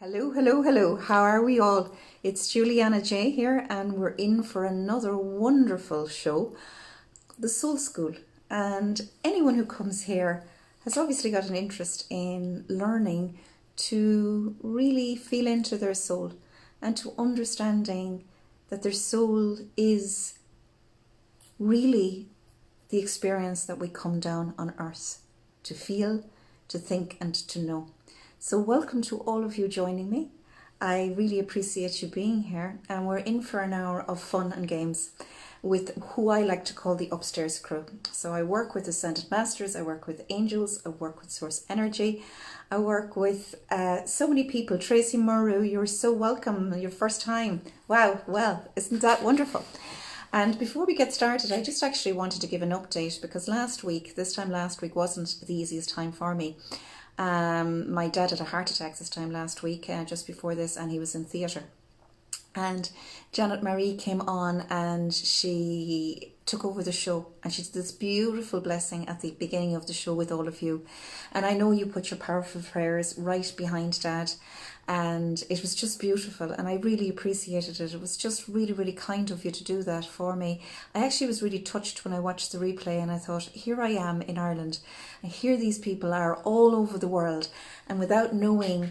Hello, hello, hello. How are we all? It's Juliana J here, and we're in for another wonderful show, The Soul School. And anyone who comes here has obviously got an interest in learning to really feel into their soul and to understanding that their soul is really the experience that we come down on earth to feel, to think, and to know. So welcome to all of you joining me. I really appreciate you being here, and we're in for an hour of fun and games with who I like to call the upstairs crew. So I work with Ascended Masters, I work with angels, I work with Source Energy, I work with so many people. Tracy Murrow, you're so welcome, your first time. Wow, well, isn't that wonderful? And before we get started, I just actually wanted to give an update because this time last week wasn't the easiest time for me. My dad had a heart attack this time last week, just before this, and he was in theatre. And Janet Marie came on and she took over the show, and she did this beautiful blessing at the beginning of the show with all of you. And I know you put your powerful prayers right behind Dad, and it was just beautiful, and I really appreciated it. It was just really, really kind of you to do that for me. I actually was really touched when I watched the replay, and I thought, here I am in Ireland, and here these people are all over the world, and without knowing,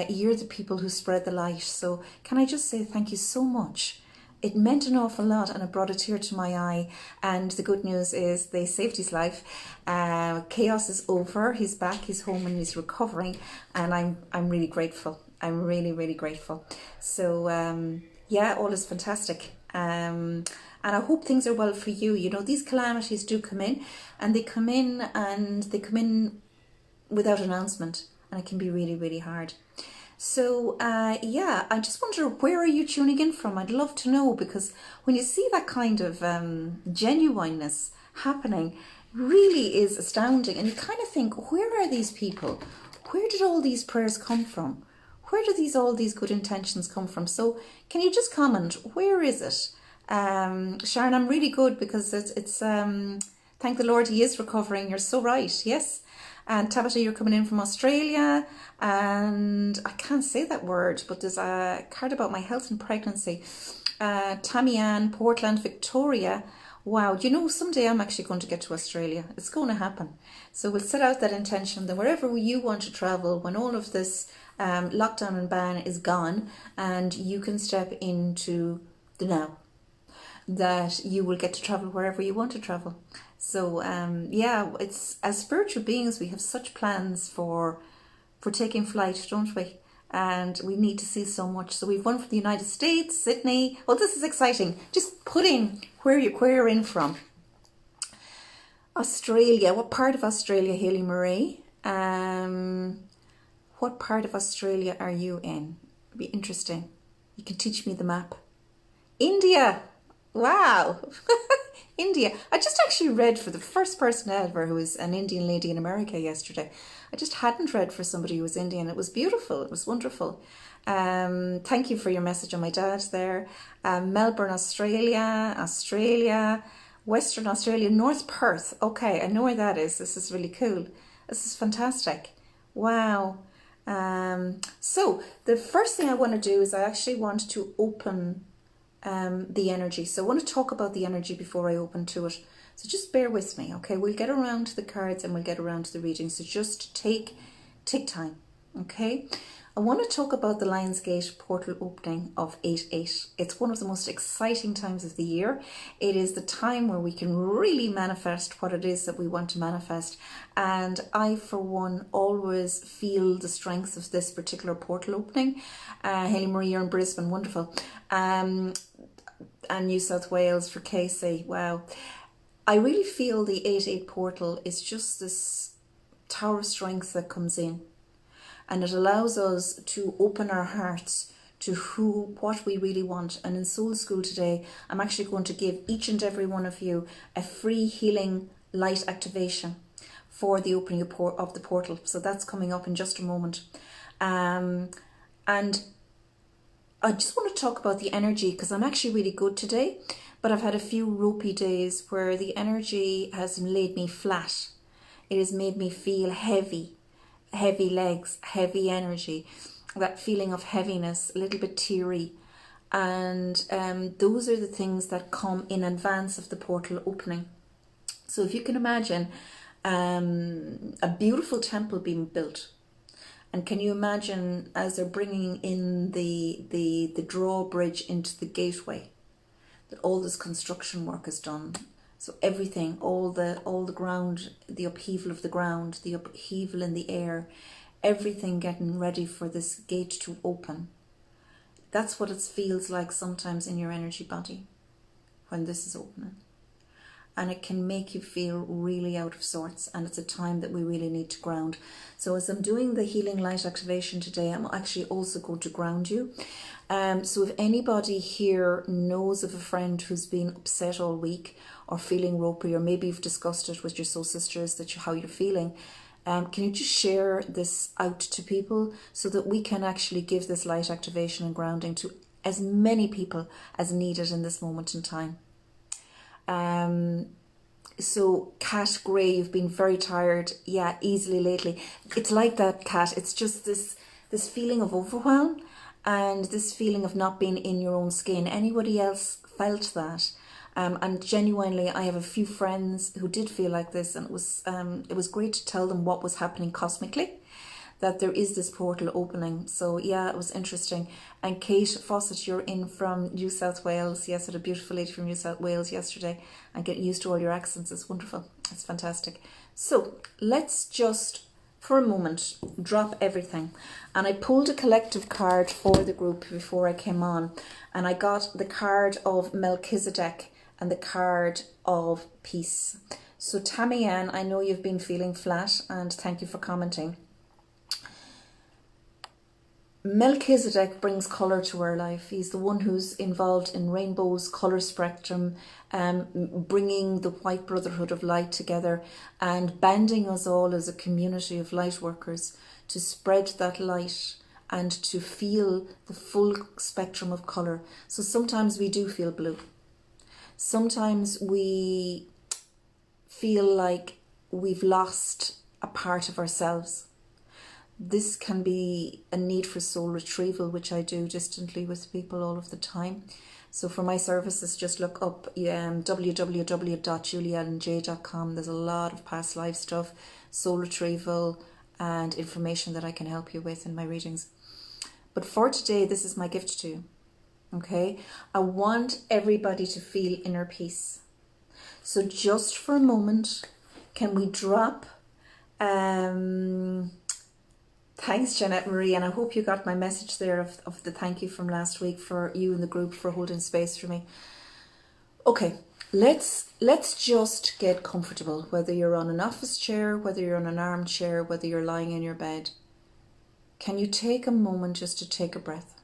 you're the people who spread the light. So can I just say thank you so much? It meant an awful lot, and it brought a tear to my eye. And the good news is they saved his life. Chaos is over. He's back. He's home and he's recovering. And I'm really grateful. I'm really, really grateful. So yeah, all is fantastic. And I hope things are well for you. You know, these calamities do come in, and they come in without announcement, and it can be really, really hard. So yeah, I just wonder, where are you tuning in from? I'd love to know, because when you see that kind of genuineness happening, really is astounding. And you kind of think, where are these people? Where did all these prayers come from? Where do all these good intentions come from? So can you just comment, where is it? Sharon, I'm really good, because it's thank the Lord he is recovering. You're so right, yes. And Tabitha, you're coming in from Australia, and I can't say that word, but there's a card about my health and pregnancy. Tammy Ann, Portland, Victoria. Wow, you know, someday I'm actually going to get to Australia. It's going to happen. So we'll set out that intention that wherever you want to travel, when all of this lockdown and ban is gone, and you can step into the now, that you will get to travel wherever you want to travel. So yeah, it's, as spiritual beings, we have such plans for taking flight, don't we? And we need to see so much. So we've one for the United States, Sydney. Well, this is exciting. Just put in where you're in from. Australia. What part of Australia, Haley Marie? What part of Australia are you in? It'd be interesting. You can teach me the map. India. Wow. India. I just actually read for the first person ever who was an Indian lady in America yesterday. I just hadn't read for somebody who was Indian. It was beautiful. It was wonderful. Thank you for your message on my dad there. Melbourne, Australia, Western Australia, North Perth. Okay, I know where that is. This is really cool. This is fantastic. Wow. So the first thing I want to do is I actually want to open the energy. So I want to talk about the energy before I open to it. So just bear with me, okay? We'll get around to the cards and we'll get around to the reading. So just take time, okay? I want to talk about the Lionsgate portal opening of 8/8. It's one of the most exciting times of the year. It is the time where we can really manifest what it is that we want to manifest. And I, for one, always feel the strength of this particular portal opening. Haley Marie, you're in Brisbane, wonderful. And New South Wales for Casey, wow. I really feel the 8/8 portal is just this tower of strength that comes in, and it allows us to open our hearts to what we really want. And in Soul School today, I'm actually going to give each and every one of you a free healing light activation for the opening of the portal. So that's coming up in just a moment. And I just want to talk about the energy, because I'm actually really good today, but I've had a few ropey days where the energy has laid me flat. It has made me feel heavy legs, heavy energy. that feeling of heaviness, a little bit teary. And those are the things that come in advance of the portal opening. So if you can imagine a beautiful temple being built, and can you imagine as they're bringing in the drawbridge into the gateway, that all this construction work is done. So everything, all the ground, the upheaval of the ground, the upheaval in the air, everything getting ready for this gate to open. That's what it feels like sometimes in your energy body when this is opening. And it can make you feel really out of sorts, and it's a time that we really need to ground. So as I'm doing the healing light activation today, I'm actually also going to ground you. So if anybody here knows of a friend who's been upset all week or feeling ropey, or maybe you've discussed it with your soul sisters how you're feeling, can you just share this out to people so that we can actually give this light activation and grounding to as many people as needed in this moment in time. So Kat Gray, you've been very tired, yeah, easily lately. It's like that, Kat. It's just this feeling of overwhelm and this feeling of not being in your own skin. Anybody else felt that? And genuinely, I have a few friends who did feel like this, and it was great to tell them what was happening cosmically, that there is this portal opening. So yeah, it was interesting. And Kate Fawcett, you're in from New South Wales. Yes, I had a beautiful lady from New South Wales yesterday, and getting used to all your accents is wonderful. It's fantastic. So let's just, for a moment, drop everything. And I pulled a collective card for the group before I came on, and I got the card of Melchizedek and the card of peace. So Tammy Ann, I know you've been feeling flat, and thank you for commenting. Melchizedek brings colour to our life. He's the one who's involved in rainbows, colour spectrum, bringing the white brotherhood of light together and banding us all as a community of light workers to spread that light and to feel the full spectrum of colour. So sometimes we do feel blue. Sometimes we feel like we've lost a part of ourselves. This can be a need for soul retrieval, which I do distantly with people all of the time. So for my services, just look up www.juliannj.com. There's a lot of past life stuff, soul retrieval, and information that I can help you with in my readings. But for today, this is my gift to you. Okay? I want everybody to feel inner peace. So just for a moment, can we drop... Thanks, Jeanette Marie, and I hope you got my message there of the thank you from last week for you and the group for holding space for me. Okay, let's just get comfortable, whether you're on an office chair, whether you're on an armchair, whether you're lying in your bed. Can you take a moment just to take a breath?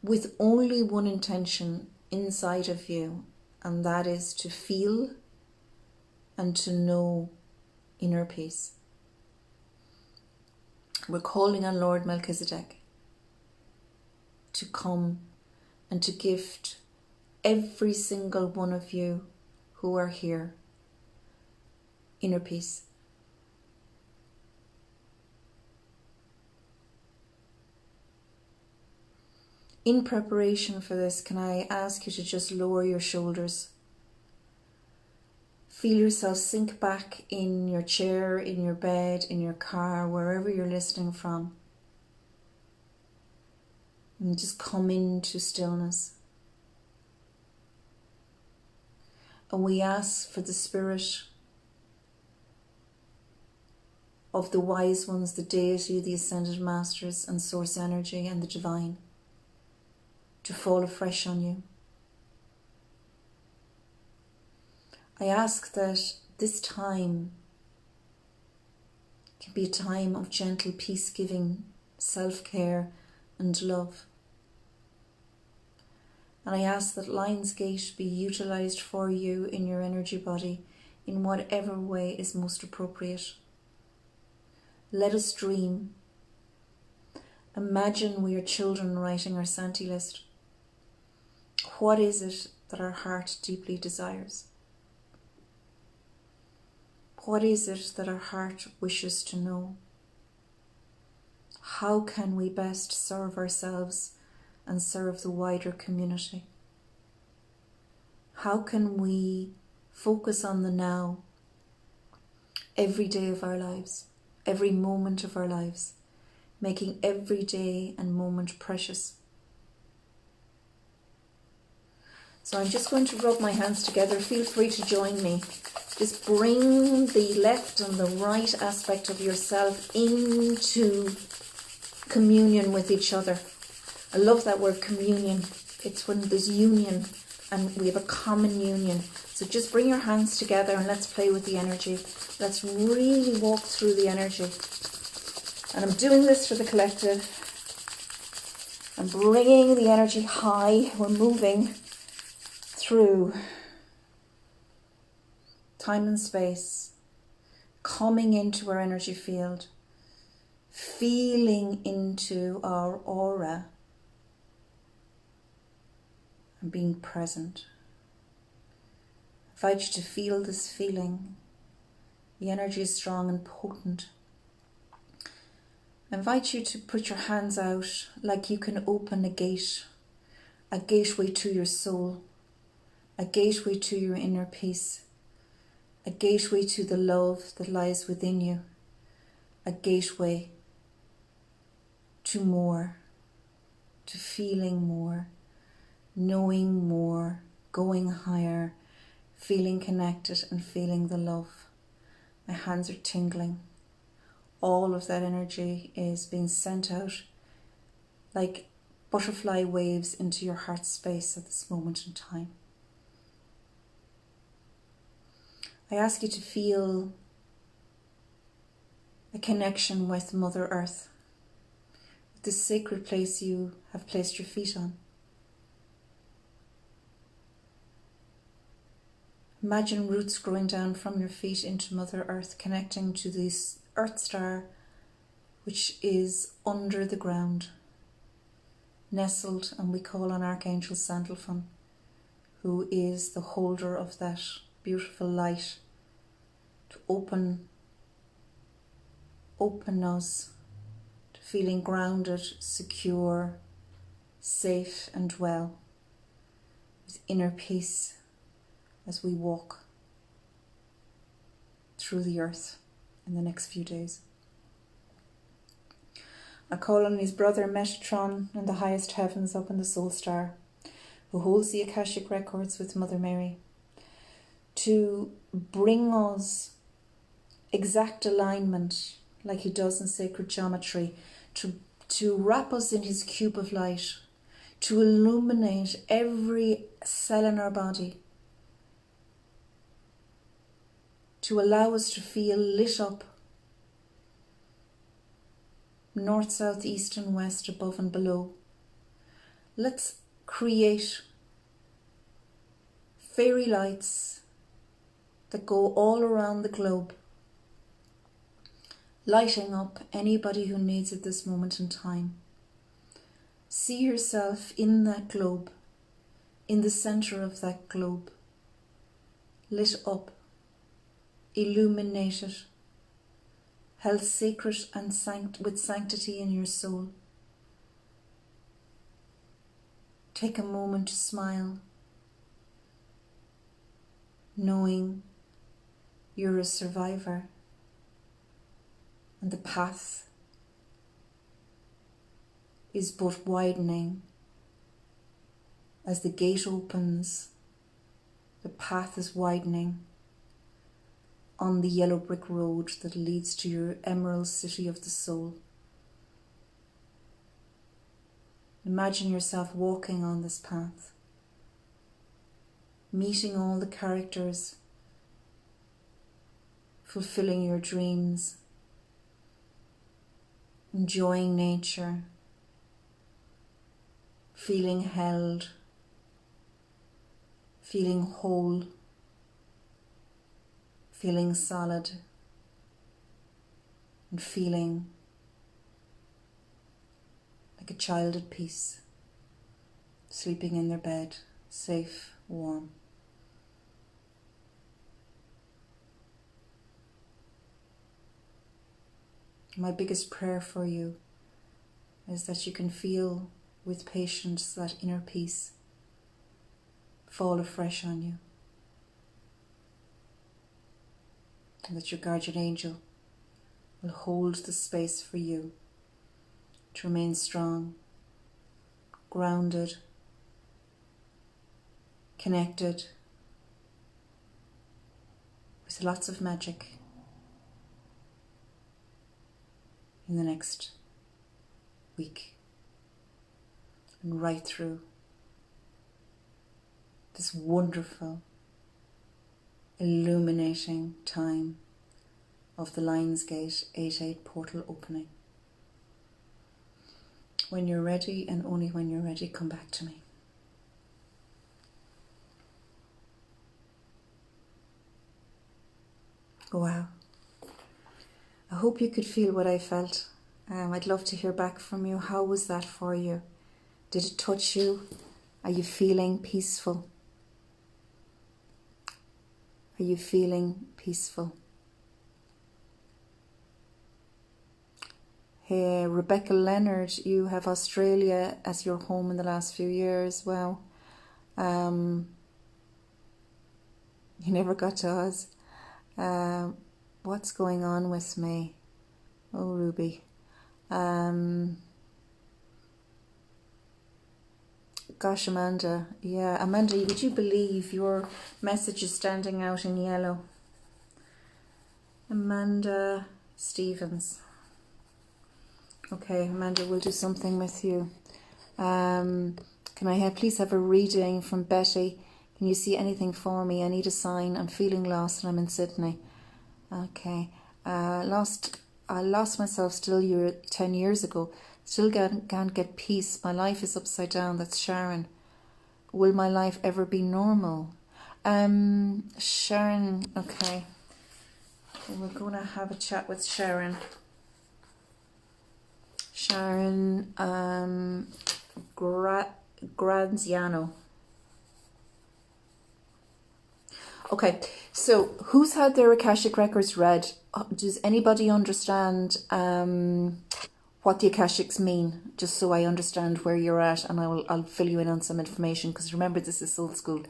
With only one intention inside of you, and that is to feel and to know inner peace. We're calling on Lord Melchizedek to come and to gift every single one of you who are here inner peace. In preparation for this, can I ask you to just lower your shoulders? Feel yourself sink back in your chair, in your bed, in your car, wherever you're listening from. And just come into stillness. And we ask for the spirit of the wise ones, the deity, the ascended masters and source energy and the divine to fall afresh on you. I ask that this time can be a time of gentle peace-giving, self-care and love. And I ask that Lionsgate be utilised for you in your energy body in whatever way is most appropriate. Let us dream. Imagine we are children writing our Santi list. What is it that our heart deeply desires? What is it that our heart wishes to know? How can we best serve ourselves and serve the wider community? How can we focus on the now every day of our lives, every moment of our lives, making every day and moment precious? So I'm just going to rub my hands together. Feel free to join me. Just bring the left and the right aspect of yourself into communion with each other. I love that word, communion. It's when there's union and we have a common union. So just bring your hands together and let's play with the energy. Let's really walk through the energy. And I'm doing this for the collective. I'm bringing the energy high. We're moving through time and space, coming into our energy field, feeling into our aura and being present. I invite you to feel this feeling. The energy is strong and potent. I invite you to put your hands out like you can open a gateway to your soul, a gateway to your inner peace, a gateway to the love that lies within you, a gateway to more, to feeling more, knowing more, going higher, feeling connected and feeling the love. My hands are tingling. All of that energy is being sent out like butterfly waves into your heart space at this moment in time. I ask you to feel a connection with Mother Earth, with this sacred place you have placed your feet on. Imagine roots growing down from your feet into Mother Earth, connecting to this Earth star, which is under the ground, nestled, and we call on Archangel Sandalphon, who is the holder of that beautiful light, to open us to feeling grounded, secure, safe and well, with inner peace as we walk through the earth in the next few days. I call on his brother Metatron in the highest heavens up in the Soul Star, who holds the Akashic records with Mother Mary, to bring us exact alignment like he does in sacred geometry, to wrap us in his cube of light, to illuminate every cell in our body, to allow us to feel lit up, north, south, east and west, above and below. Let's create fairy lights that go all around the globe, lighting up anybody who needs it this moment in time. See yourself in that globe, in the center of that globe, lit up, illuminated, held sacred and with sanctity in your soul. Take a moment to smile, knowing you're a survivor and the path is but widening. As the gate opens, the path is widening on the yellow brick road that leads to your emerald city of the soul. Imagine yourself walking on this path, meeting all the characters, fulfilling your dreams, enjoying nature, feeling held, feeling whole, feeling solid, and feeling like a child at peace, sleeping in their bed, safe, warm. My biggest prayer for you is that you can feel with patience that inner peace fall afresh on you. And that your guardian angel will hold the space for you to remain strong, grounded, connected, with lots of magic in the next week and right through this wonderful, illuminating time of the Lionsgate 8/8 portal opening. When you're ready, and only when you're ready, come back to me. Wow. I hope you could feel what I felt. I'd love to hear back from you. How was that for you? Did it touch you? Are you feeling peaceful? Are you feeling peaceful? Hey, Rebecca Leonard, you have Australia as your home in the last few years. Wow. You never got to Oz. What's going on with me? Oh, Ruby. Gosh, Amanda. Yeah, Amanda, would you believe your message is standing out in yellow? Amanda Stevens. Okay, Amanda, we'll do something with you. Can I please have a reading from Betty? Can you see anything for me? I need a sign. I'm feeling lost and I'm in Sydney. Okay. I lost myself still 10 years ago. Still can't get peace. My life is upside down. That's Sharon. Will my life ever be normal? Sharon, okay. We're going to have a chat with Sharon. Sharon Graziano. Okay, so who's had their Akashic records read? Does anybody understand what the Akashics mean? Just so I understand where you're at, and I'll fill you in on some information, because remember, this is Soul School.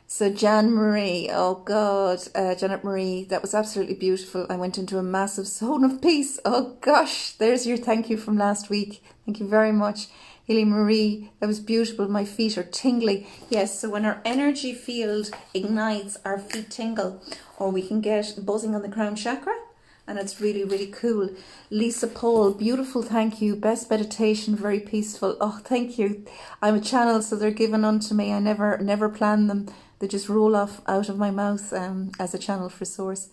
So Jan Marie, oh God, Janet Marie, that was absolutely beautiful. I went into a massive zone of peace. Oh gosh, there's your thank you from last week. Thank you very much. Hilly Marie, that was beautiful. My feet are tingly. Yes, so when our energy field ignites, our feet tingle, or we can get buzzing on the crown chakra, and it's really, really cool. Lisa Paul, beautiful, thank you. Best meditation, very peaceful. Oh, thank you. I'm a channel, so they're given unto me. I never plan them. They just roll off out of my mouth as a channel for source.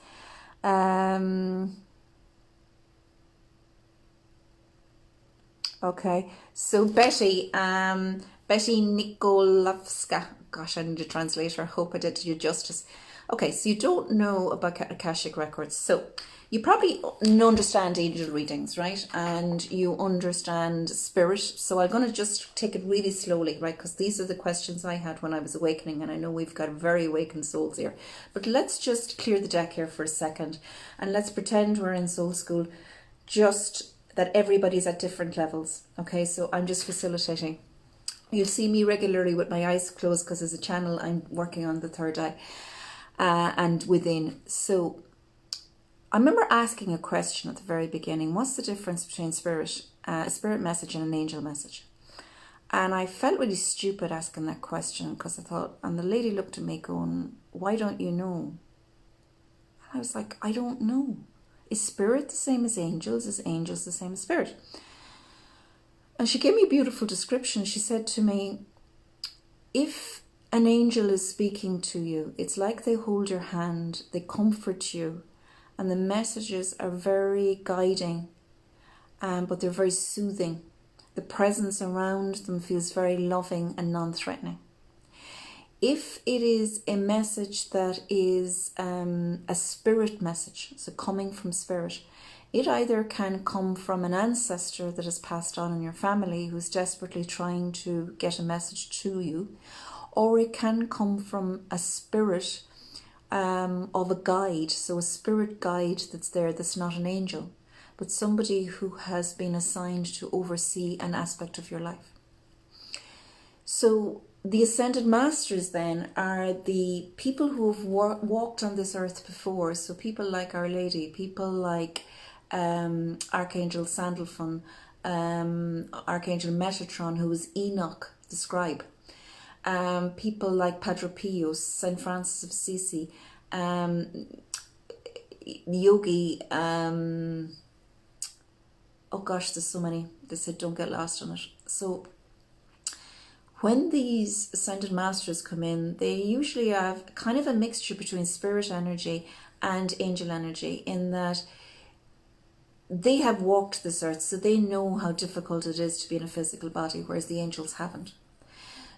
Okay, so Betty Nikolovska. Gosh, I need a translator. I hope I did you justice. Okay, so you don't know about Akashic records. So you probably understand angel readings, right? And you understand spirit. So I'm going to just take it really slowly, right? Because these are the questions I had when I was awakening. And I know we've got very awakened souls here. But let's just clear the deck here for a second. And let's pretend we're in Soul School. Just that everybody's at different levels. Okay, so I'm just facilitating. You'll see me regularly with my eyes closed, because as a channel, I'm working on the third eye and within. So I remember asking a question at the very beginning. What's the difference between a spirit message and an angel message? And I felt really stupid asking that question, because I thought, and the lady looked at me going, why don't you know? And I was like, I don't know. Is spirit the same as angels? Is angels the same as spirit? And she gave me a beautiful description. She said to me, if an angel is speaking to you, it's like they hold your hand, they comfort you, and the messages are very guiding, but they're very soothing. The presence around them feels very loving and non-threatening. If it is a message that is a spirit message, so coming from spirit, it either can come from an ancestor that has passed on in your family who's desperately trying to get a message to you, or it can come from a spirit of a guide, so a spirit guide that's there that's not an angel. but somebody who has been assigned to oversee an aspect of your life. So the Ascended Masters then are the people who have walked on this earth before. So people like Our Lady, people like Archangel Sandalphon, Archangel Metatron, who was Enoch, the scribe. People like Padre Pio, Saint Francis of Assisi, Yogi, oh gosh, there's so many. They said don't get lost on it. So when these Ascended Masters come in, they usually have kind of a mixture between spirit energy and angel energy, in that they have walked this earth, so they know how difficult it is to be in a physical body, whereas the angels haven't.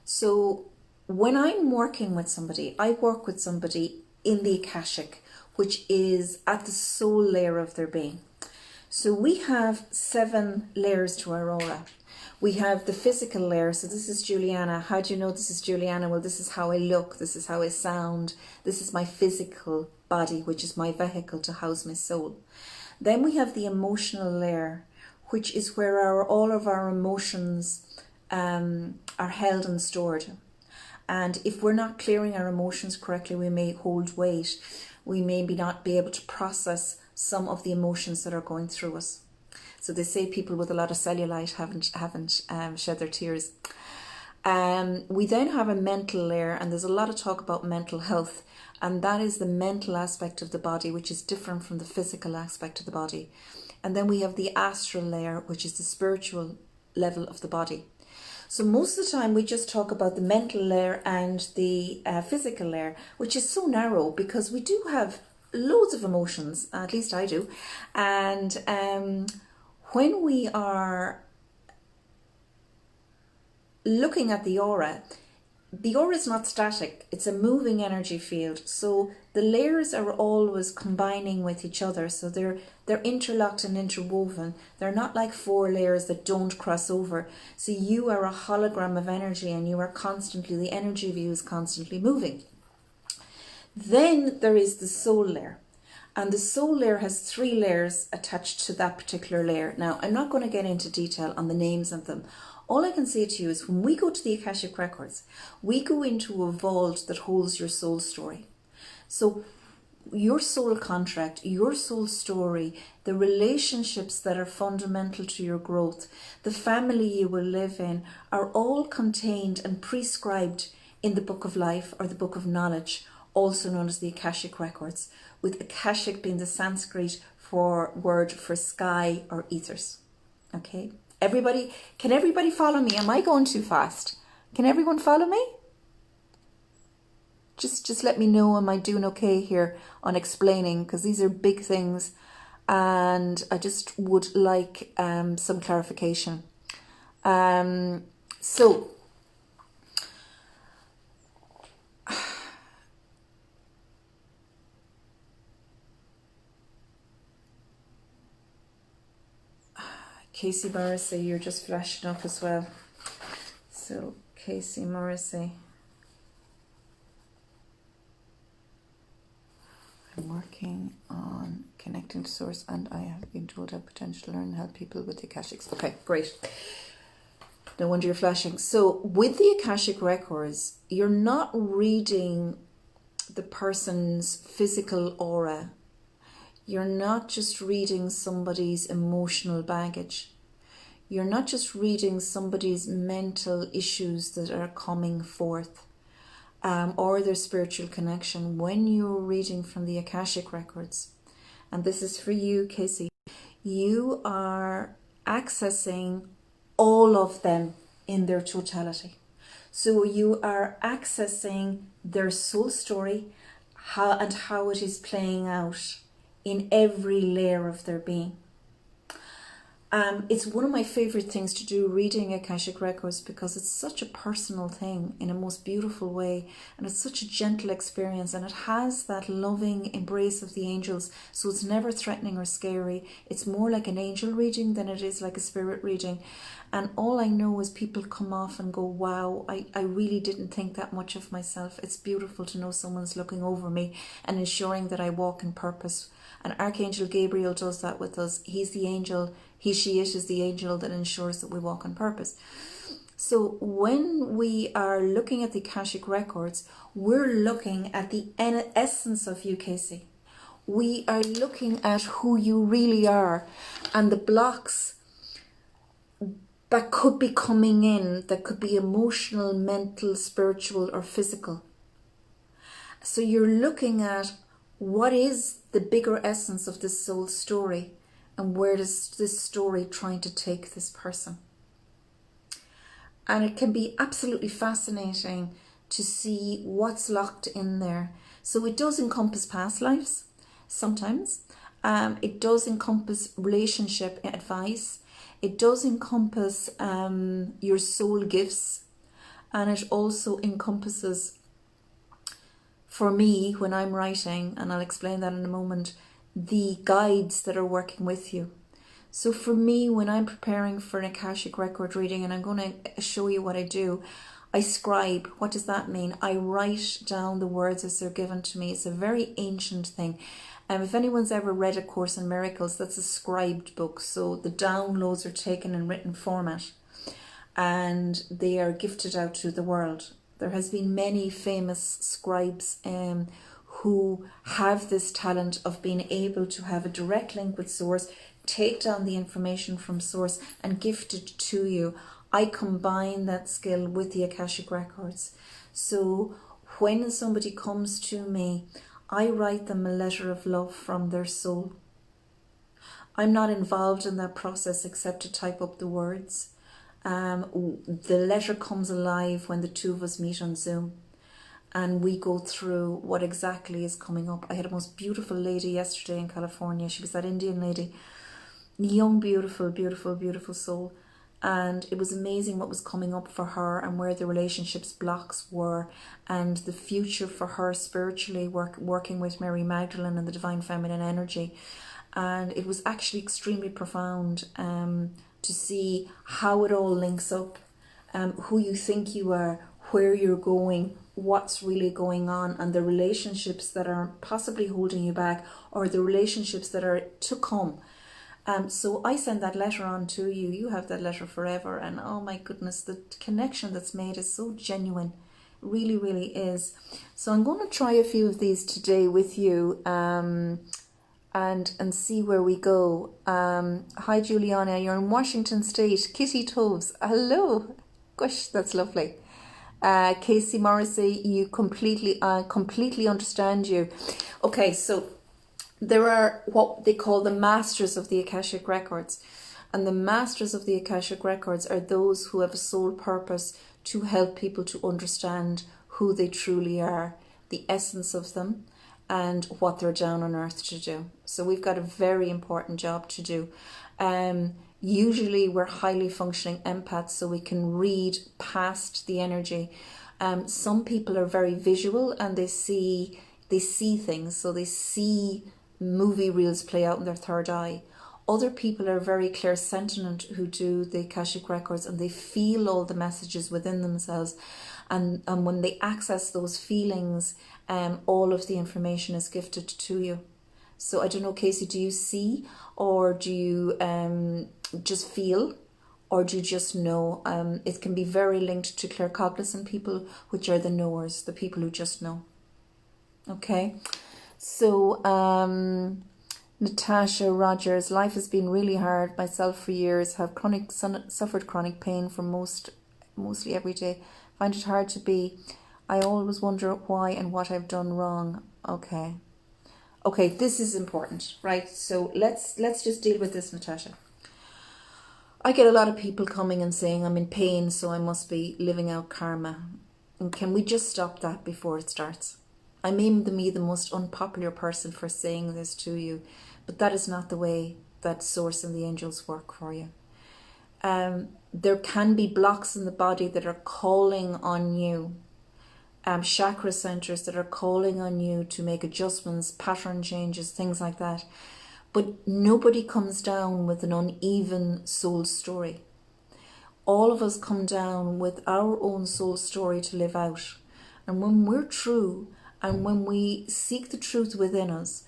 So when I'm working with somebody, I work with somebody in the Akashic, which is at the soul layer of their being. So we have 7 layers to our aura. We have the physical layer. So this is Juliana. How do you know this is Juliana? Well, this is how I look. This is how I sound. This is my physical body, which is my vehicle to house my soul. Then we have the emotional layer, which is where all of our emotions are held and stored. And if we're not clearing our emotions correctly, we may hold weight. We may not be able to process some of the emotions that are going through us. So they say people with a lot of cellulite haven't shed their tears. We then have a mental layer, and there's a lot of talk about mental health, and that is the mental aspect of the body, which is different from the physical aspect of the body. And then we have the astral layer, which is the spiritual level of the body. So most of the time we just talk about the mental layer and the physical layer, which is so narrow because we do have loads of emotions, at least I do. And when we are looking at the aura is not static, it's a moving energy field. So the layers are always combining with each other. So they're interlocked and interwoven. They're not like 4 layers that don't cross over. So you are a hologram of energy, and you are constantly, the energy of you is constantly moving. Then there is the soul layer. And the soul layer has 3 layers attached to that particular layer. Now, I'm not going to get into detail on the names of them. All I can say to you is when we go to the Akashic Records, we go into a vault that holds your soul story. So your soul contract, your soul story, the relationships that are fundamental to your growth, the family you will live in, are all contained and prescribed in the Book of Life, or the Book of Knowledge, also known as the Akashic Records, with Akashic being the Sanskrit word for sky or ethers. Okay? Can everybody follow me? Am I going too fast? Can everyone follow me? Just let me know, am I doing okay here on explaining, because these are big things and I just would like some clarification. So Casey Morrissey, you're just flashing up as well. So Casey Morrissey, I'm working on connecting to source, and I have been told I have potential to learn and help people with the Akashics. Okay, great. No wonder you're flashing. So with the Akashic Records, you're not reading the person's physical aura. You're not just reading somebody's emotional baggage. You're not just reading somebody's mental issues that are coming forth, or their spiritual connection. When you're reading from the Akashic Records, and this is for you, Casey, you are accessing all of them in their totality. So you are accessing their soul story, how it is playing out in every layer of their being. It's one of my favorite things to do, reading Akashic Records, because it's such a personal thing in a most beautiful way, and it's such a gentle experience, and it has that loving embrace of the angels, so it's never threatening or scary. It's more like an angel reading than it is like a spirit reading. And all I know is people come off and go, wow, I really didn't think that much of myself. It's beautiful to know someone's looking over me and ensuring that I walk in purpose And Archangel Gabriel does that with us. He's the angel, it is the angel that ensures that we walk on purpose. So when we are looking at the Akashic Records, we're looking at the essence of you, Casey. We are looking at who you really are, and the blocks that could be coming in, that could be emotional, mental, spiritual, or physical. So you're looking at what is the bigger essence of this soul story, and where is this story trying to take this person. And it can be absolutely fascinating to see what's locked in there. So it does encompass past lives sometimes. It does encompass relationship advice. It does encompass your soul gifts. And it also encompasses, for me, when I'm writing, and I'll explain that in a moment, the guides that are working with you. So for me, when I'm preparing for an Akashic Record reading, and I'm going to show you what I do, I scribe. What does that mean? I write down the words as they're given to me. It's a very ancient thing. If anyone's ever read A Course in Miracles, that's a scribed book. So the downloads are taken in written format and they are gifted out to the world. There has been many famous scribes who have this talent of being able to have a direct link with Source, take down the information from Source and gift it to you. I combine that skill with the Akashic Records. So when somebody comes to me, I write them a letter of love from their soul. I'm not involved in that process except to type up the words. The letter comes alive when the two of us meet on Zoom and we go through what exactly is coming up. I had a most beautiful lady yesterday in California. She was that Indian lady, young, beautiful, beautiful, beautiful soul. And it was amazing what was coming up for her and where the relationships blocks were and the future for her spiritually, working with Mary Magdalene and the Divine Feminine Energy. And it was actually extremely profound to see how it all links up, who you think you are, where you're going, what's really going on, and the relationships that are possibly holding you back or the relationships that are to come. So I send that letter on to you. You have that letter forever. And oh my goodness, the connection that's made is so genuine. Really, really is. So I'm going to try a few of these today with you and see where we go. Hi, Juliana. You're in Washington State. Kitty Toves. Hello. Gosh, that's lovely. Casey Morrissey, you completely understand you. Okay, so there are what they call the masters of the Akashic Records. And the masters of the Akashic Records are those who have a sole purpose to help people to understand who they truly are, the essence of them, and what they're down on earth to do. So we've got a very important job to do. Usually we're highly functioning empaths, so we can read past the energy. Some people are very visual and they see things, so they see movie reels play out in their third eye. Other people are very clairsentient who do the Akashic Records and they feel all the messages within themselves, and when they access those feelings, all of the information is gifted to you. So I don't know, Casey, do you see, or do you just feel, or do you just know? It can be very linked to claircognizant people, which are the knowers, the people who just know. Okay. So, Natasha Rogers, life has been really hard. Myself for years, have suffered chronic pain for mostly every day. Find it hard to be. I always wonder why and what I've done wrong. Okay, this is important, right? So let's just deal with this, Natasha. I get a lot of people coming and saying I'm in pain, so I must be living out karma. And can we just stop that before it starts? I may be the most unpopular person for saying this to you, but that is not the way that Source and the angels work for you. There can be blocks in the body that are calling on you, chakra centers that are calling on you to make adjustments, pattern changes, things like that. But nobody comes down with an uneven soul story. All of us come down with our own soul story to live out. And when we're true, and when we seek the truth within us,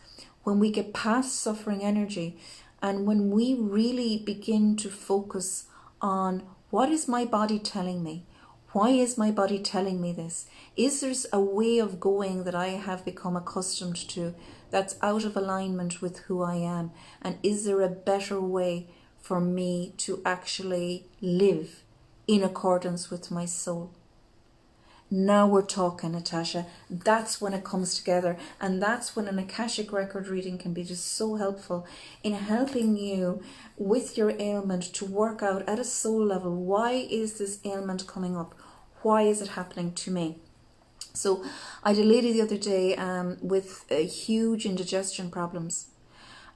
when we get past suffering energy, and when we really begin to focus on what is my body telling me? Why is my body telling me this? Is there a way of going that I have become accustomed to that's out of alignment with who I am? And is there a better way for me to actually live in accordance with my soul? Now we're talking, Natasha. That's when it comes together, and that's when an Akashic record reading can be just so helpful in helping you with your ailment to work out at a soul level, why is this ailment coming up? Why is it happening to me? So I had a lady the other day with huge indigestion problems.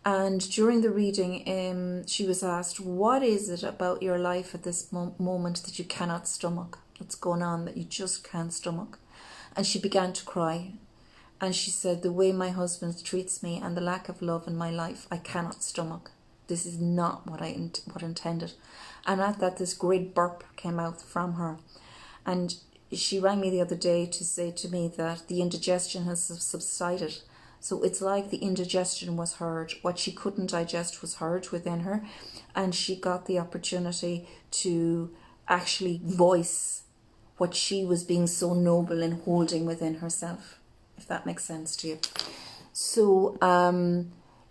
And during the reading, she was asked, what is it about your life at this moment that you cannot stomach? What's going on that you just can't stomach? And she began to cry. And she said, the way my husband treats me and the lack of love in my life, I cannot stomach. This is not what I intended. And at that, this great burp came out from her. And she rang me the other day to say to me that the indigestion has subsided. So it's like the indigestion was heard. What she couldn't digest was heard within her. And she got the opportunity to actually voice what she was being so noble in holding within herself, if that makes sense to you. So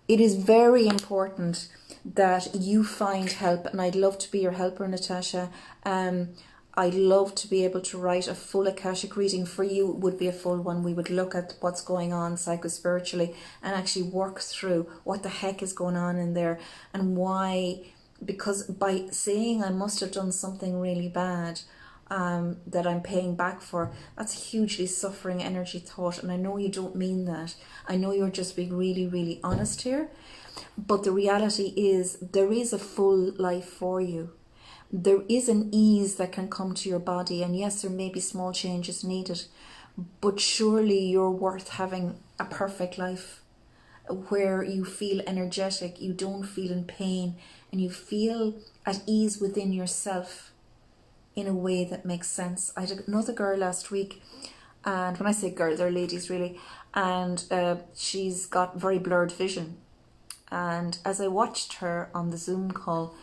it is very important that you find help. And I'd love to be your helper, Natasha. I'd love to be able to write a full Akashic reading for you. It would be a full one. We would look at what's going on psychospiritually and actually work through what the heck is going on in there and why. Because by saying I must have done something really bad that I'm paying back for, that's a hugely suffering energy thought. And I know you don't mean that. I know you're just being really, really honest here. But the reality is there is a full life for you. There is an ease that can come to your body, and yes, there may be small changes needed, but surely you're worth having a perfect life where you feel energetic, you don't feel in pain, and you feel at ease within yourself in a way that makes sense. I had another girl last week, and when I say girl, they're ladies really, and she's got very blurred vision. And as I watched her on the Zoom call,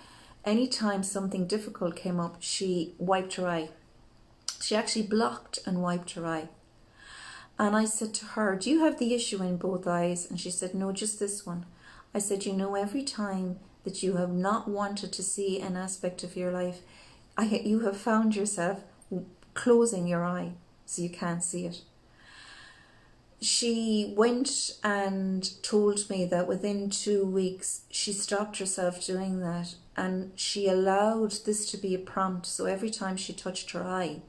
anytime something difficult came up, she wiped her eye. She actually blocked and wiped her eye. And I said to her, do you have the issue in both eyes? And she said, no, just this one. I said, you know, every time that you have not wanted to see an aspect of your life, you have found yourself closing your eye so you can't see it. She went and told me that within 2 weeks, she stopped herself doing that, and she allowed this to be a prompt. So every time she touched her eye,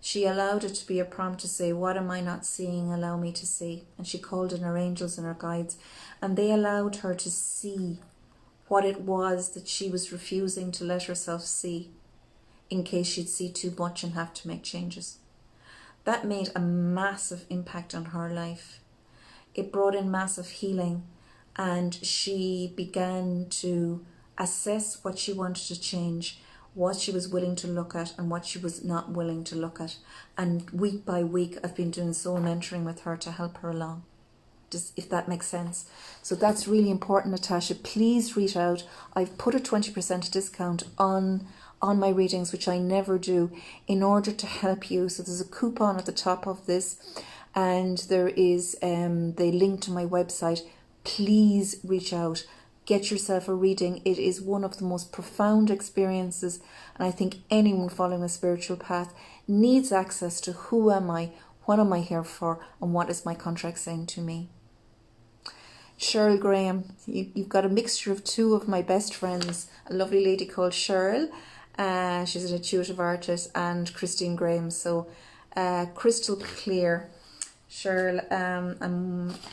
she allowed it to be a prompt to say, what am I not seeing? Allow me to see. And she called in her angels and her guides, and they allowed her to see what it was that she was refusing to let herself see in case she'd see too much and have to make changes. That made a massive impact on her life. It brought in massive healing, and she began to assess what she wanted to change, what she was willing to look at and what she was not willing to look at. And week by week, I've been doing soul mentoring with her to help her along, just if that makes sense. So that's really important, Natasha. Please reach out. I've put a 20% discount on my readings, which I never do, in order to help you. So there's a coupon at the top of this, and there is the link to my website. Please reach out. Get yourself a reading. It is one of the most profound experiences, and I think anyone following a spiritual path needs access to who am I, what am I here for, and what is my contract saying to me. Cheryl Graham, you've got a mixture of two of my best friends, a lovely lady called Cheryl, she's an intuitive artist, and Christine Graham. So crystal clear. Cheryl,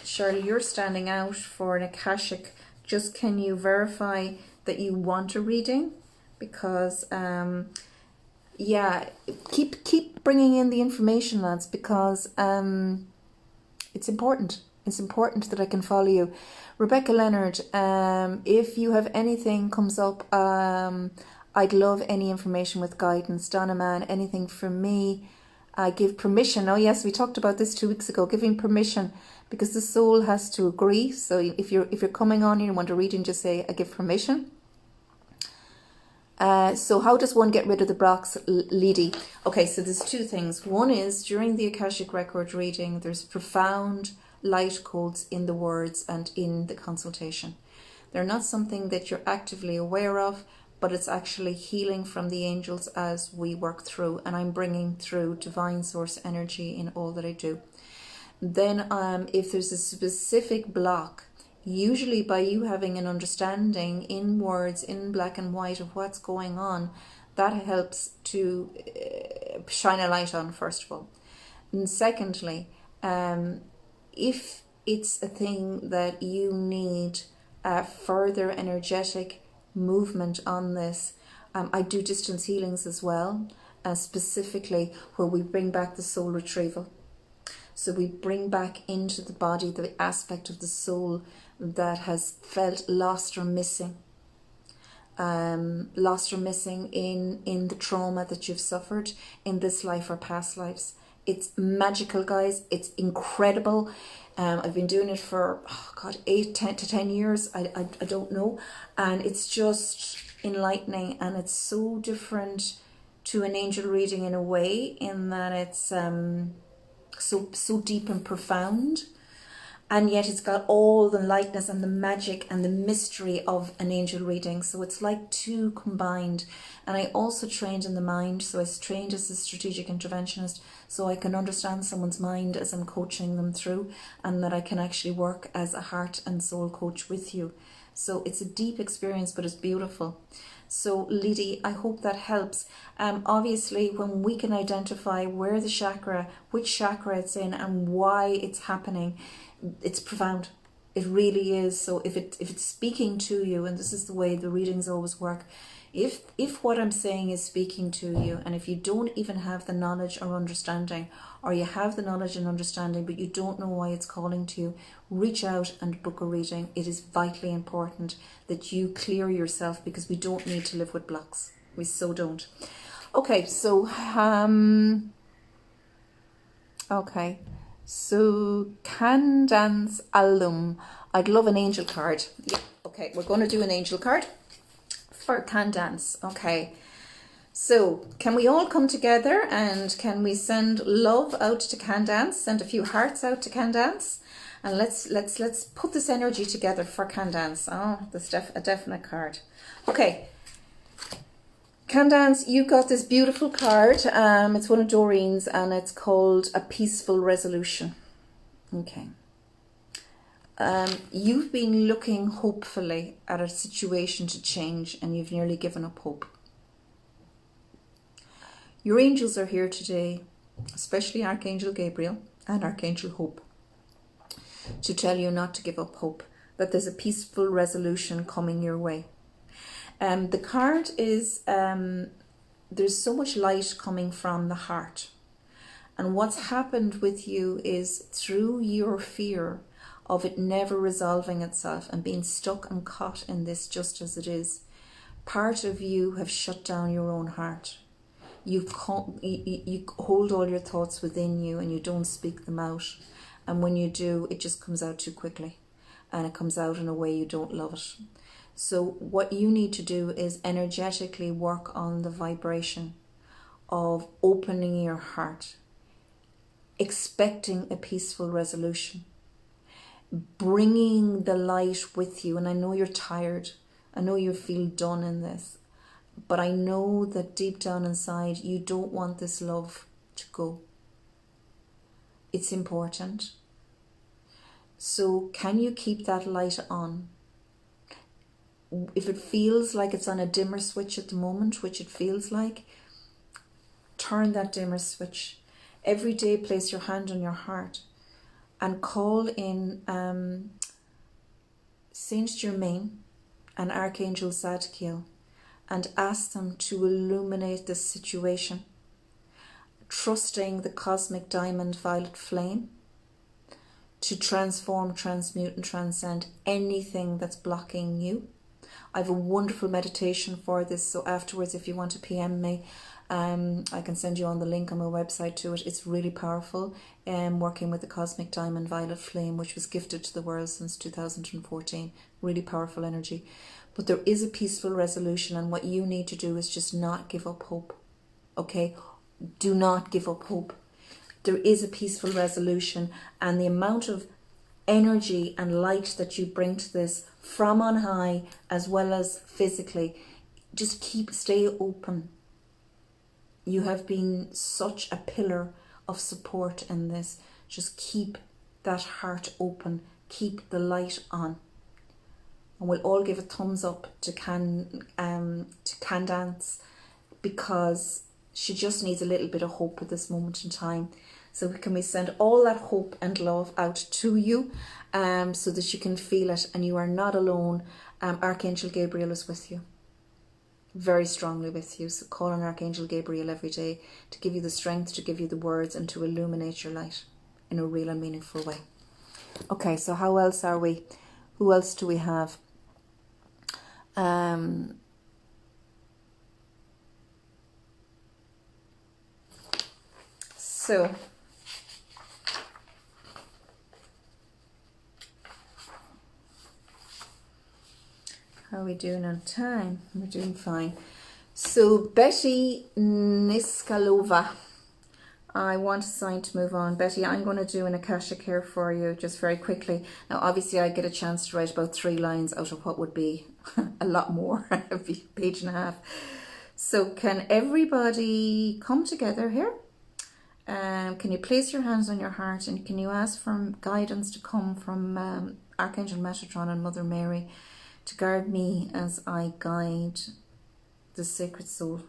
Cheryl, you're standing out for an Akashic. Just can you verify that you want a reading? Because yeah, keep bringing in the information, lads, because it's important. It's important that I can follow you. Rebecca Leonard, if you have anything comes up, I'd love any information with guidance. Donna Mann, anything from me. Give permission. Oh yes, we talked about this 2 weeks ago, giving permission, because the soul has to agree. So if you're coming on here and want a reading, just say, I give permission. So how does one get rid of the blocks, Lydie? Okay, so there's two things. One is, during the Akashic Record reading, there's profound light codes in the words and in the consultation. They're not something that you're actively aware of, but it's actually healing from the angels as we work through, and I'm bringing through divine source energy in all that I do. Then if there's a specific block, usually by you having an understanding in words, in black and white, of what's going on, that helps to shine a light on, first of all. And secondly, if it's a thing that you need further energetic movement on this, I do distance healings as well, specifically where we bring back the soul retrieval. So we bring back into the body the aspect of the soul that has felt lost or missing. In the trauma that you've suffered in this life or past lives. It's magical, guys. It's incredible. I've been doing it for 8 to 10 years. I don't know, and it's just enlightening, and it's so different to an angel reading in a way, in that it's so deep and profound, and yet it's got all the lightness and the magic and the mystery of an angel reading. So it's like two combined. And I also trained in the mind, so I was trained as a strategic interventionist, so I can understand someone's mind as I'm coaching them through, and that I can actually work as a heart and soul coach with you. So it's a deep experience, but it's beautiful. So Lydie, I hope that helps. Obviously, when we can identify where the chakra, which chakra it's in and why it's happening, it's profound. It really is. So if it's speaking to you, and this is the way the readings always work, if what I'm saying is speaking to you, and if you don't even have the knowledge or understanding, or you have the knowledge and understanding but you don't know why it's calling to you, reach out and book a reading. It is vitally important that you clear yourself, because we don't need to live with blocks. We so don't. Okay, so Candance Alum. I'd love an angel card. Yeah, okay, we're going to do an angel card for Candance. Okay, so can we all come together and can we send love out to Candance, send a few hearts out to Candance, and let's put this energy together for Candance. Oh, that's a definite card. Okay, Candance, you got this beautiful card. It's one of Doreen's, and it's called A Peaceful Resolution. Okay. You've been looking hopefully at a situation to change, and you've nearly given up hope. Your angels are here today, especially Archangel Gabriel and Archangel Hope, to tell you not to give up hope, that there's a peaceful resolution coming your way. The card is, there's so much light coming from the heart. And what's happened with you is, through your fear of it never resolving itself and being stuck and caught in this just as it is, part of you have shut down your own heart. You hold all your thoughts within you and you don't speak them out. And when you do, it just comes out too quickly. And it comes out in a way you don't love it. So what you need to do is energetically work on the vibration of opening your heart, expecting a peaceful resolution, bringing the light with you. And I know you're tired. I know you feel done in this. But I know that deep down inside, you don't want this love to go. It's important. So can you keep that light on? If it feels like it's on a dimmer switch at the moment, which it feels like, turn that dimmer switch. Every day, place your hand on your heart and call in Saint Germain and Archangel Zadkiel and ask them to illuminate this situation, trusting the cosmic diamond violet flame to transform, transmute and transcend anything that's blocking you, I have a wonderful meditation for this, so afterwards if you want to PM me, I can send you on the link on my website to it. It's really powerful, working with the Cosmic Diamond Violet Flame, which was gifted to the world since 2014. Really powerful energy. But there is a peaceful resolution, and what you need to do is just not give up hope. Okay? Do not give up hope. There is a peaceful resolution, and the amount of energy and light that you bring to this from on high as well as physically, just stay open. You have been such a pillar of support in this. Just keep that heart open, keep the light on. And we'll all give a thumbs up to Candace, because she just needs a little bit of hope at this moment in time. So can we send all that hope and love out to you, so that you can feel it and you are not alone. Archangel Gabriel is with you, very strongly with you. So call on Archangel Gabriel every day to give you the strength, to give you the words, and to illuminate your light in a real and meaningful way. Okay, so how else are we? Who else do we have? So how are we doing on time? We're doing fine. So Betty Niskalova, I want a sign to move on. Betty, I'm going to do an Akashic here for you just very quickly. Now obviously I get a chance to write about 3 lines out of what would be a lot more, a page and a half. So can everybody come together here? Can you place your hands on your heart, and can you ask for guidance to come from Archangel Metatron and Mother Mary to guard me as I guide the sacred soul?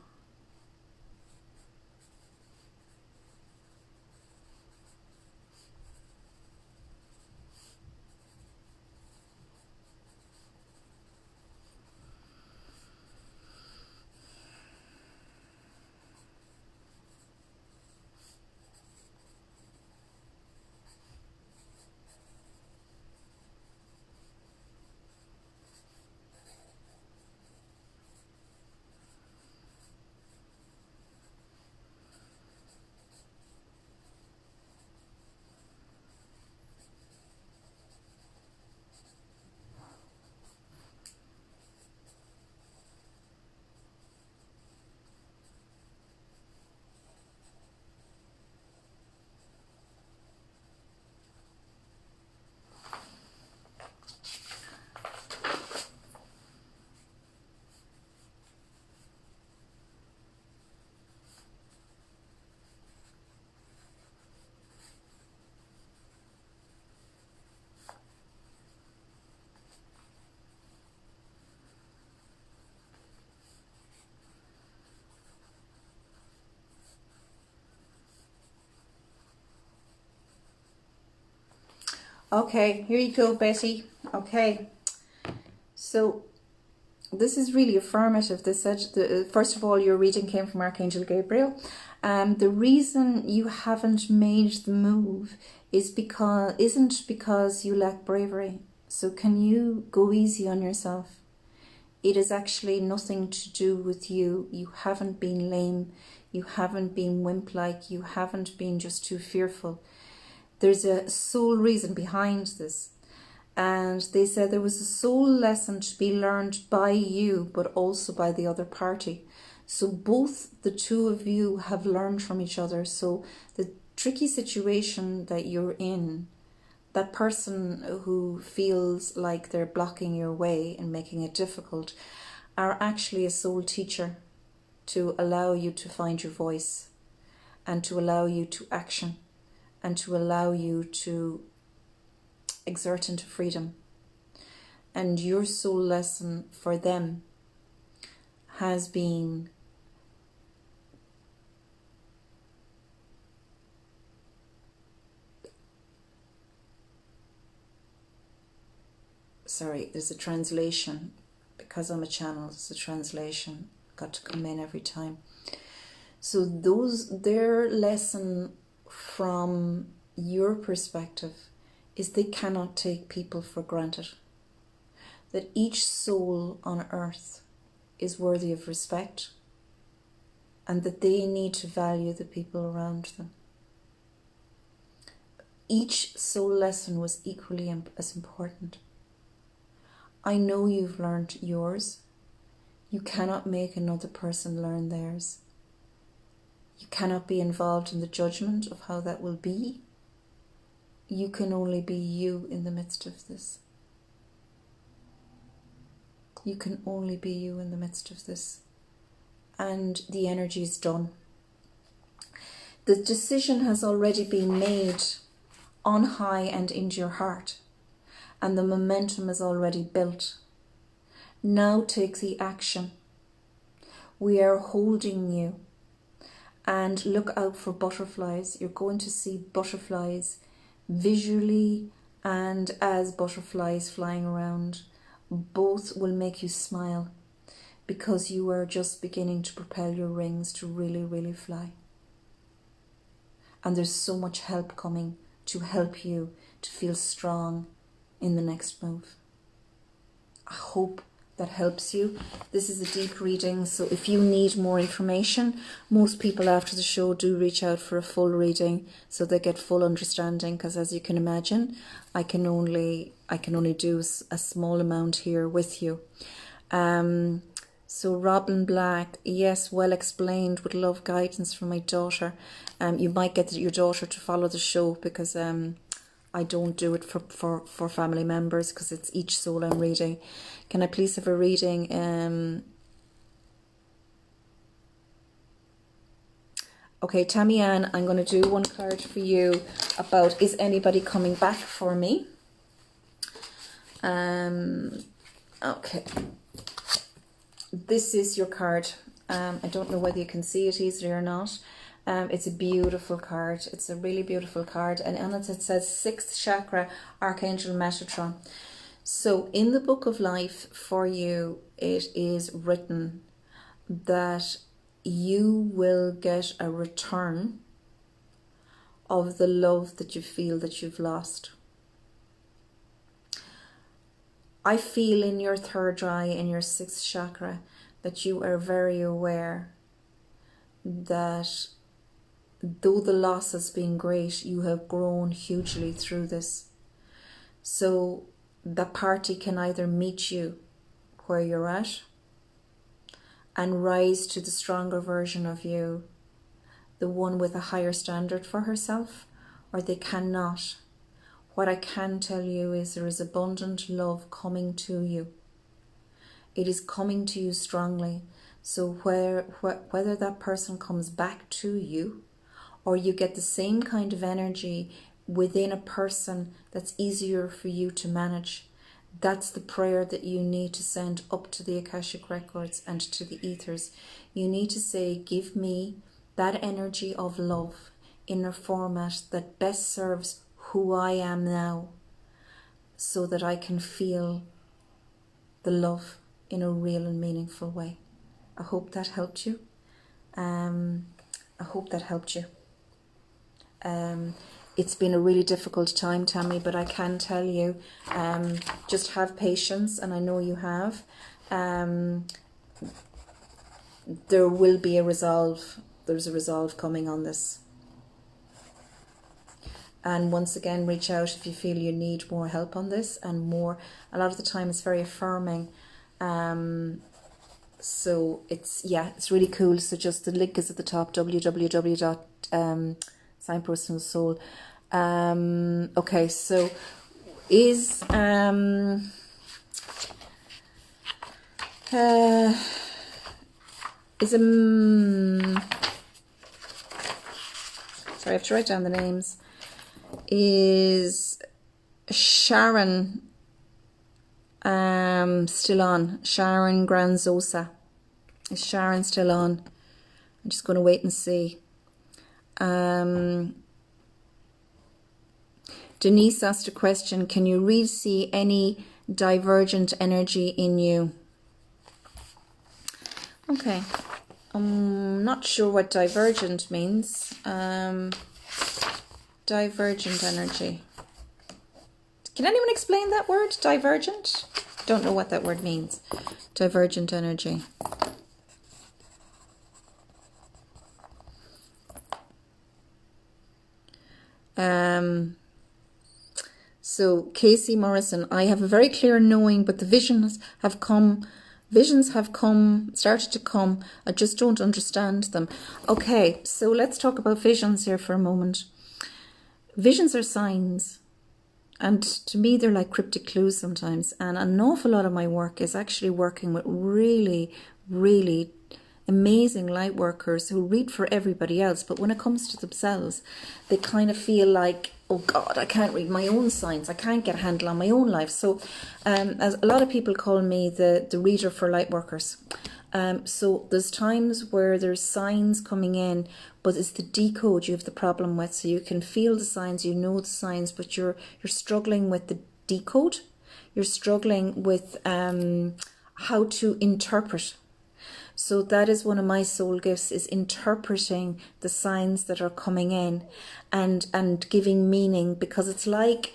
Okay, here you go, Betty. Okay, so this is really affirmative. This said, first of all, your reading came from Archangel Gabriel. The reason you haven't made the move isn't because you lack bravery. So can you go easy on yourself? It is actually nothing to do with you. You haven't been lame. You haven't been wimp-like. You haven't been just too fearful. There's a soul reason behind this. And they said there was a soul lesson to be learned by you, but also by the other party. So both the two of you have learned from each other. So the tricky situation that you're in, that person who feels like they're blocking your way and making it difficult, are actually a soul teacher to allow you to find your voice and to allow you to action and to allow you to exert into freedom. And your soul lesson for them has been there's a translation, because I'm a channel, there's a translation got to come in every time. So their lesson from your perspective is they cannot take people for granted. that each soul on earth is worthy of respect and that they need to value the people around them. Each soul lesson was equally as important. I know you've learned yours. You cannot make another person learn theirs. You cannot be involved in the judgment of how that will be. You can only be you in the midst of this. You can only be you in the midst of this. And the energy is done. The decision has already been made on high and into your heart. And the momentum is already built. Now take the action. We are holding you. And look out for butterflies. You're going to see butterflies visually and as butterflies flying around. Both will make you smile because you are just beginning to propel your wings to really, really fly. And there's so much help coming to help you to feel strong in the next move. I hope that helps you. This is a deep reading, so if you need more information, most people after the show do reach out for a full reading so they get full understanding, because as you can imagine, I can only do a small amount here with you. So Robin Black, yes, well explained, would love guidance from my daughter. You might get your daughter to follow the show because I don't do it for family members because it's each soul I'm reading. Can I please have a reading? Okay, Tammy Ann, I'm going to do one card for you about, is anybody coming back for me? Okay. This is your card. I don't know whether you can see it easily or not. It's a beautiful card. It's a really beautiful card. And on it says 6th chakra, Archangel Metatron. So in the book of life for you, it is written that you will get a return of the love that you feel that you've lost. I feel in your 3rd eye, in your 6th chakra, that you are very aware that though the loss has been great, you have grown hugely through this. So that party can either meet you where you're at and rise to the stronger version of you, the one with a higher standard for herself, or they cannot. What I can tell you is there is abundant love coming to you. It is coming to you strongly. So whether that person comes back to you or you get the same kind of energy within a person that's easier for you to manage, that's the prayer that you need to send up to the Akashic Records and to the ethers. You need to say, give me that energy of love in a format that best serves who I am now, so that I can feel the love in a real and meaningful way. I hope that helped you. It's been a really difficult time, Tammy, but I can tell you, just have patience, and I know you have. There will be a resolve. There's a resolve coming on this. And once again, reach out if you feel you need more help on this and more. A lot of the time it's very affirming. So it's really cool. So just the link is at the top, www.signpost-soul. Okay, so is sorry, I have to write down the names. Is Sharon still on? Sharon Granzosa. Is Sharon still on? I'm just going to wait and see. Denise asked a question. Can you really see any divergent energy in you? Okay. I'm not sure what divergent means. Divergent energy. Can anyone explain that word? Divergent? Don't know what that word means. Divergent energy. So Casey Morrison, I have a very clear knowing, but the visions have come, started to come. I just don't understand them. Okay, so let's talk about visions here for a moment. Visions are signs. And to me, they're like cryptic clues sometimes. And an awful lot of my work is actually working with really, really amazing light workers who read for everybody else. But when it comes to themselves, they kind of feel like, oh God, I can't read my own signs. I can't get a handle on my own life. So as a lot of people call me the reader for light workers. So there's times where there's signs coming in, but it's the decode you have the problem with. So you can feel the signs, you know the signs, but you're struggling with the decode. You're struggling with how to interpret. So that is one of my soul gifts, is interpreting the signs that are coming in and giving meaning, because it's like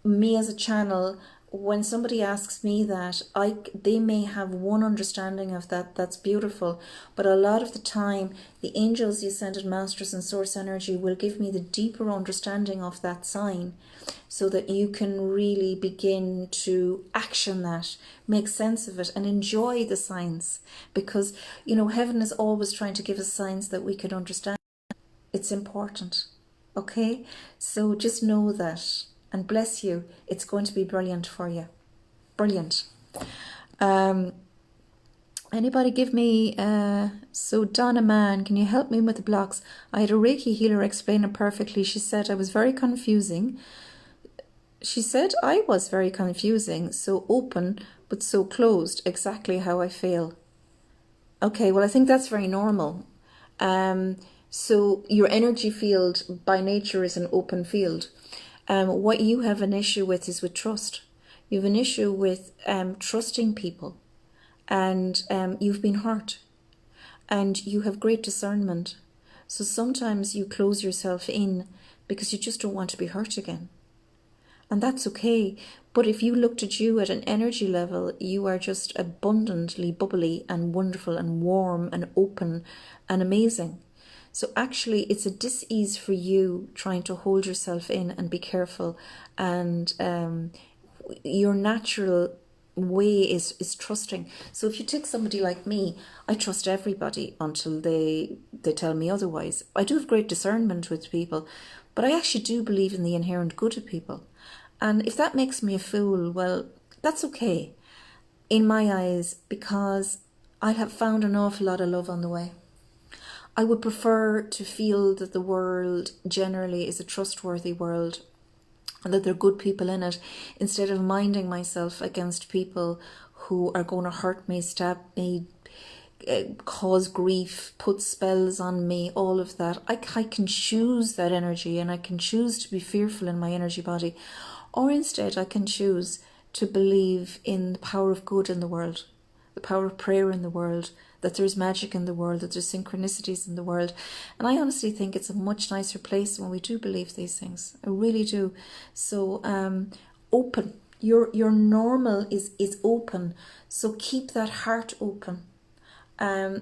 me as a channel. When somebody asks me that, they may have one understanding of that, that's beautiful, but a lot of the time the angels, the ascended masters and source energy will give me the deeper understanding of that sign, so that you can really begin to action that, make sense of it and enjoy the signs, because heaven is always trying to give us signs that we could understand. It's important. Okay, so just know that. And bless you, it's going to be brilliant for you. Brilliant. Anybody give me... so Donna Mann, can you help me with the blocks? I had a Reiki healer explain it perfectly. She said I was very confusing. She said I was very confusing. So open, but so closed. Exactly how I feel. Okay, well, I think that's very normal. So your energy field by nature is an open field. What you have an issue with is with trust. You have an issue with trusting people, and you've been hurt, and you have great discernment. So sometimes you close yourself in because you just don't want to be hurt again. And that's okay. But if you looked at you at an energy level, you are just abundantly bubbly and wonderful and warm and open and amazing. So actually it's a dis-ease for you trying to hold yourself in and be careful. And your natural way is trusting. So if you take somebody like me, I trust everybody until they tell me otherwise. I do have great discernment with people, but I actually do believe in the inherent good of people. And if that makes me a fool, well, that's okay in my eyes, because I have found an awful lot of love on the way. I would prefer to feel that the world generally is a trustworthy world and that there are good people in it, instead of minding myself against people who are going to hurt me, stab me, cause grief, put spells on me, all of that. I can choose that energy, and I can choose to be fearful in my energy body, or instead I can choose to believe in the power of good in the world, the power of prayer in the world, that there's magic in the world, that there's synchronicities in the world. And I honestly think it's a much nicer place when we do believe these things. I really do. So open. Your normal is open. So keep that heart open.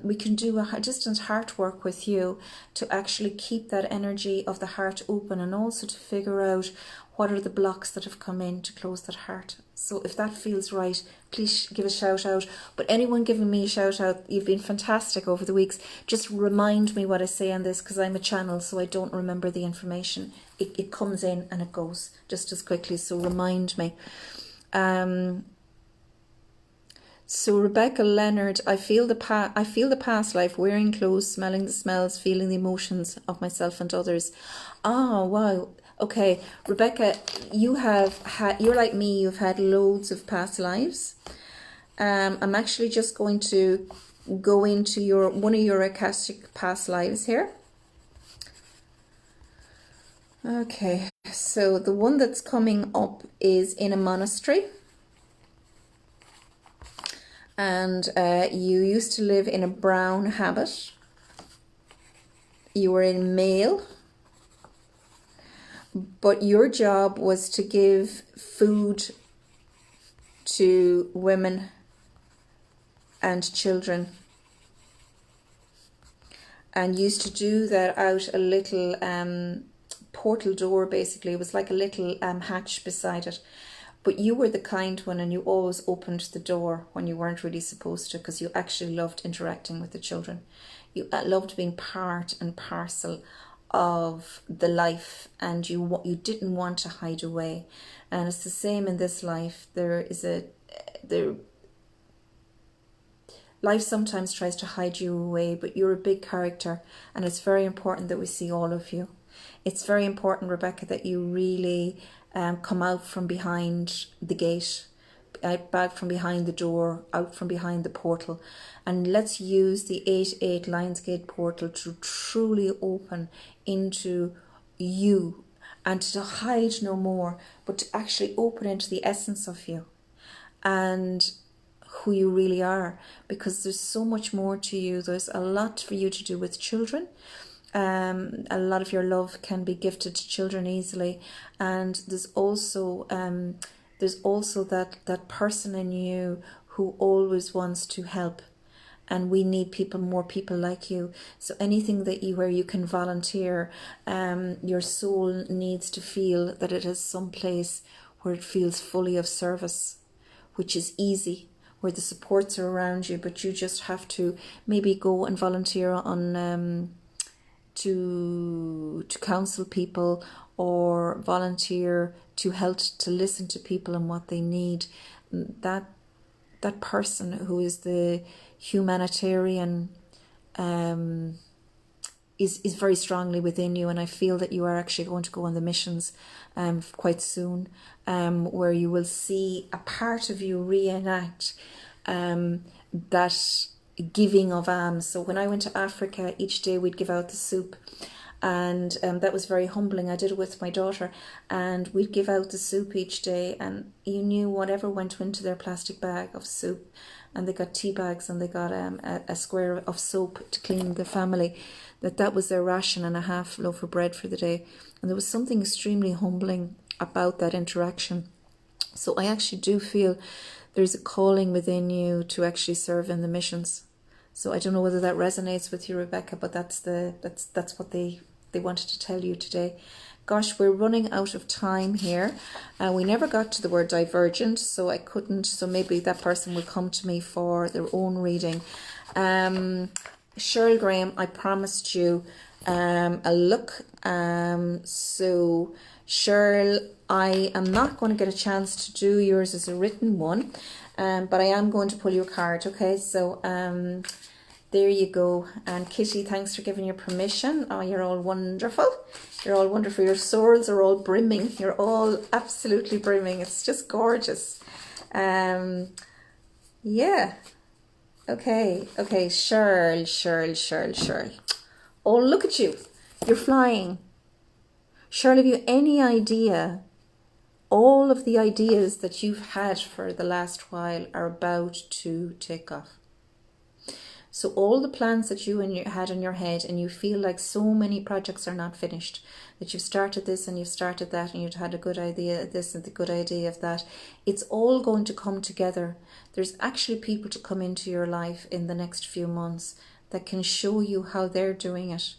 We can do a distant heart work with you to actually keep that energy of the heart open, and also to figure out what are the blocks that have come in to close that heart. So if that feels right, please give a shout out. But anyone giving me a shout out, you've been fantastic over the weeks. Just remind me what I say on this, because I'm a channel, so I don't remember the information. It comes in and it goes just as quickly, so remind me. So Rebecca Leonard, I feel the past life, wearing clothes, smelling the smells, feeling the emotions of myself and others. Oh, wow. Okay, Rebecca, you're like me, you've had loads of past lives. I'm actually just going to go into one of your Akashic past lives here. Okay, so the one that's coming up is in a monastery. And you used to live in a brown habit. You were in male, but your job was to give food to women and children, and used to do that out a little portal door. Basically, it was like a little hatch beside it. But you were the kind one, and you always opened the door when you weren't really supposed to, because you actually loved interacting with the children. You loved being part and parcel of the life, and you didn't want to hide away. And it's the same in this life. Life sometimes tries to hide you away, but you're a big character, and it's very important that we see all of you. It's very important, Rebecca, that you really come out from behind the gate, back from behind the door, out from behind the portal. And let's use the 8-8 Lionsgate portal to truly open into you, and to hide no more, but to actually open into the essence of you and who you really are, because there's so much more to you. There's a lot for you to do with children. A lot of your love can be gifted to children easily, and there's also that person in you who always wants to help, and we need more people like you. So anything where you can volunteer, your soul needs to feel that it has some place where it feels fully of service, which is easy, where the supports are around you, but you just have to maybe go and volunteer on to counsel people, or volunteer to help to listen to people and what they need. That person who is the humanitarian is very strongly within you, and I feel that you are actually going to go on the missions quite soon, where you will see a part of you reenact that giving of alms. So when I went to Africa, each day we'd give out the soup, and that was very humbling. I did it with my daughter, and we'd give out the soup each day, and you knew whatever went into their plastic bag of soup, and they got tea bags, and they got a square of soap to clean the family, that was their ration, and a half loaf of bread for the day. And there was something extremely humbling about that interaction. So I actually do feel there's a calling within you to actually serve in the missions. So I don't know whether that resonates with you, Rebecca, but that's what they wanted to tell you today. Gosh, we're running out of time here. We never got to the word divergent, so I couldn't. So maybe that person will come to me for their own reading. Cheryl Graham, I promised you a look. So Cheryl, I am not going to get a chance to do yours as a written one, but I am going to pull you a card, okay? So there you go. And Kitty, thanks for giving your permission. Oh, you're all wonderful. You're all wonderful. Your souls are all brimming. You're all absolutely brimming. It's just gorgeous. Yeah. Okay. Cheryl. Oh, look at you. You're flying. Cheryl, have you any idea? All of the ideas that you've had for the last while are about to take off. So all the plans that you had in your head, and you feel like so many projects are not finished, that you've started this and you've started that, and you've had a good idea of this and the good idea of that, it's all going to come together. There's actually people to come into your life in the next few months that can show you how they're doing it,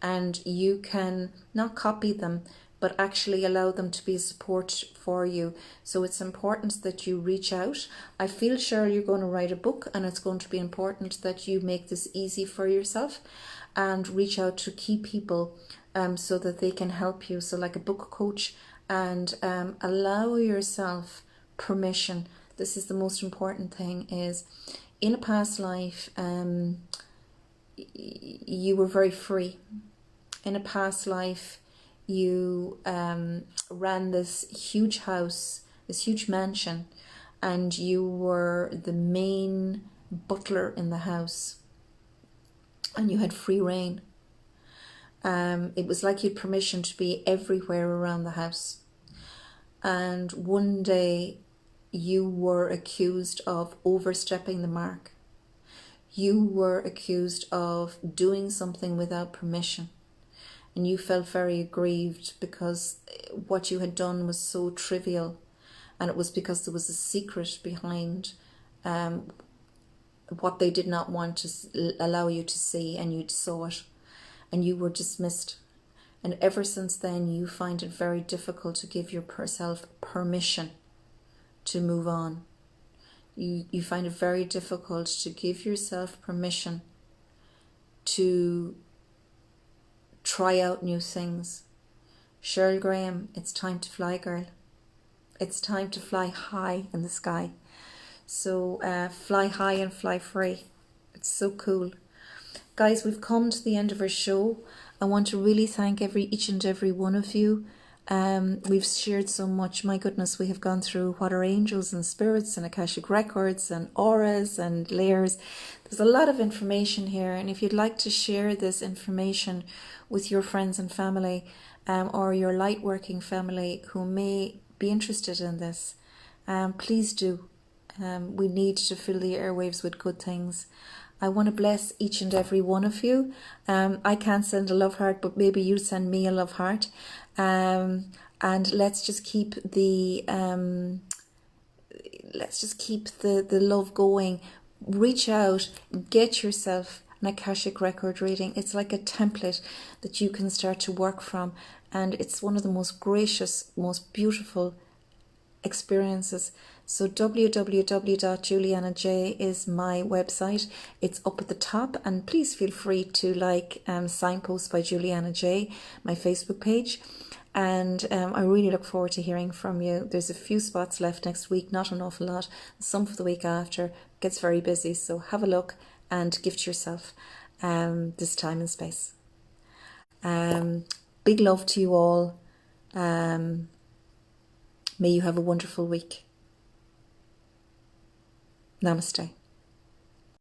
and you can not copy them, but actually allow them to be a support for you. So it's important that you reach out. I feel, Cheryl, you're going to write a book, and it's going to be important that you make this easy for yourself and reach out to key people so that they can help you. So like a book coach, and allow yourself permission. This is the most important thing, is in a past life, you were very free. In a past life, you ran this huge house, this huge mansion, and you were the main butler in the house, and you had free reign. It was like you had permission to be everywhere around the house. And one day you were accused of overstepping the mark. You were accused of doing something without permission. And you felt very aggrieved because what you had done was so trivial, and it was because there was a secret behind what they did not want to allow you to see, and you saw it, and you were dismissed. And ever since then, you find it very difficult to give yourself permission to move on. You find it very difficult to give yourself permission to try out new things. Cheryl Graham, it's time to fly, girl. It's time to fly high in the sky. So fly high and fly free. It's so cool. Guys, we've come to the end of our show. I want to really thank each and every one of you. We've shared so much. My goodness, we have gone through what are angels and spirits and Akashic records and auras and layers. There's a lot of information here, and if you'd like to share this information with your friends and family, or your light working family who may be interested in this, please do. We need to fill the airwaves with good things. I want to bless each and every one of you. I can't send a love heart, but maybe you send me a love heart. And let's just keep the love going. Reach out, get yourself an Akashic record reading. It's like a template that you can start to work from, and it's one of the most gracious, most beautiful experiences. So www.julianaj is my website. It's up at the top, and please feel free to like Signpost by Juliana J, my Facebook page. And I really look forward to hearing from you. There's a few spots left next week, not an awful lot. Some for the week after. Gets very busy, so have a look and gift yourself this time and space. Big love to you all. May you have a wonderful week. Namaste.